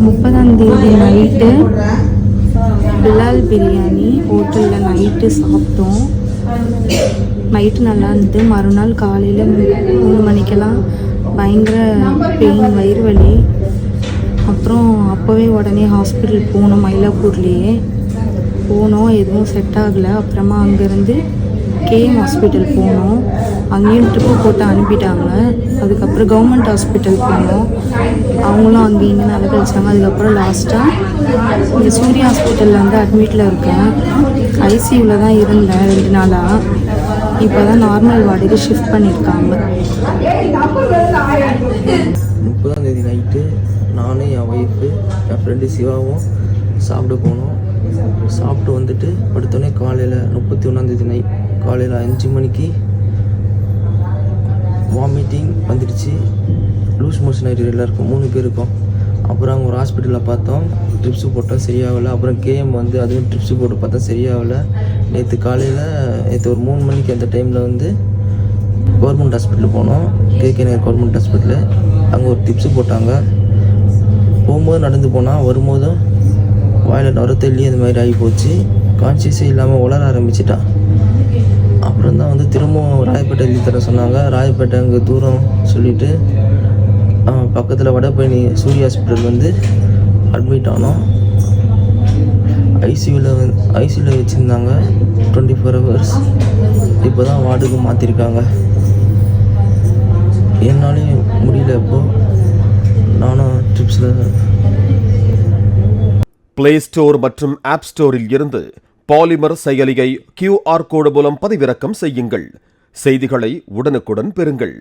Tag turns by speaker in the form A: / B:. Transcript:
A: 30ஆம் தேதி நைட்டு பிலால் பிரியாணி ஹோட்டலில் நைட்டு சாப்பிட்டோம். நைட்டு நல்லா இருந்தது. மறுநாள் காலையில் 3 மணிக்கெல்லாம் பயங்கர பெயின், வயிறு வலி. அப்புறம் அப்போவே உடனே ஹாஸ்பிட்டல் போனோம். மயிலாப்பூர்லேயே போனோம், எதுவும் செட் ஆகலை. அப்புறமா அங்கேருந்து கேஎம் ஹாஸ்பிட்டல் போனோம். அங்கேயும் ட்ரிப்பு போட்டு அனுப்பிட்டாங்க. அதுக்கப்புறம் கவர்மெண்ட் ஹாஸ்பிட்டல் போனோம். அவங்களும் அங்கேயும் நல்லா கழிச்சாங்க. அதுக்கப்புறம் லாஸ்ட்டாக இந்த சூர்யா ஹாஸ்பிட்டலில் வந்து அட்மிட்டில் இருக்கேன். ஐசியூவில் தான் இருந்தேன் 2 நாளாக. இப்போ தான் நார்மல் வார்டுக்கு ஷிஃப்ட் பண்ணியிருக்காங்க.
B: 30ஆம் தேதி நைட்டு நானும் என் ஒய்ஃபு என் ஃப்ரெண்டு சிவாவும் சாப்பிட போனோம். சாப்பிட்டு வந்துட்டு படுத்தோடனே காலையில் 31ஆம் தேதி நைட் காலையில் 5 மணிக்கு வாமிட்டிங் வந்துடுச்சு. லூஸ் மோஷன் ஆகிட்டு எல்லாருக்கும் 3 பேருக்கும். அப்புறம் அவங்க ஒரு ஹாஸ்பிட்டலில் பார்த்தோம், ட்ரிப்ஸு போட்டோம், சரியாகலை. அப்புறம் கேஎம் வந்து அதுவும் ட்ரிப்ஸு போட்டு பார்த்தா சரியாகலை. நேற்று ஒரு 3 மணிக்கு அந்த டைமில் வந்து கவர்மெண்ட் ஹாஸ்பிட்டல் போனோம். கேகே நகர் கவர்மெண்ட் ஹாஸ்பிட்டலு. அங்கே ஒரு டிப்ஸு போட்டாங்க. போகும்போது நடந்து போனால் வரும்போதும் வாயில் நுர தள்ளி அந்த மாதிரி ஆகி போச்சு. கான்சியஸே இல்லாமல் உளர ஆரம்பிச்சிட்டான். அப்புறம் தான் வந்து திரும்பவும் ராயப்பேட்டை எழுதி தர சொன்னாங்க. ராயப்பேட்டை அங்கே தூரம் சொல்லிவிட்டு பக்கத்தில் வடபழனி சூர்யா ஹாஸ்பிட்டல் வந்து அட்மிட் ஆனோம். ஐசியூவில் வச்சுருந்தாங்க 24 ஹவர்ஸ். இப்போ தான் வார்டுக்கு மாற்றிருக்காங்க. என்னாலையும் முடியல. இப்போ நானும் ட்ரிப்ஸில்
C: பிளே ஸ்டோர் மற்றும் ஆப் ஸ்டோரில் இருந்து பாலிமர் செயலியை QR கோடு மூலம் பதிவிறக்கம் செய்யுங்கள். செய்திகளை உடனுக்குடன் பெறுங்கள்.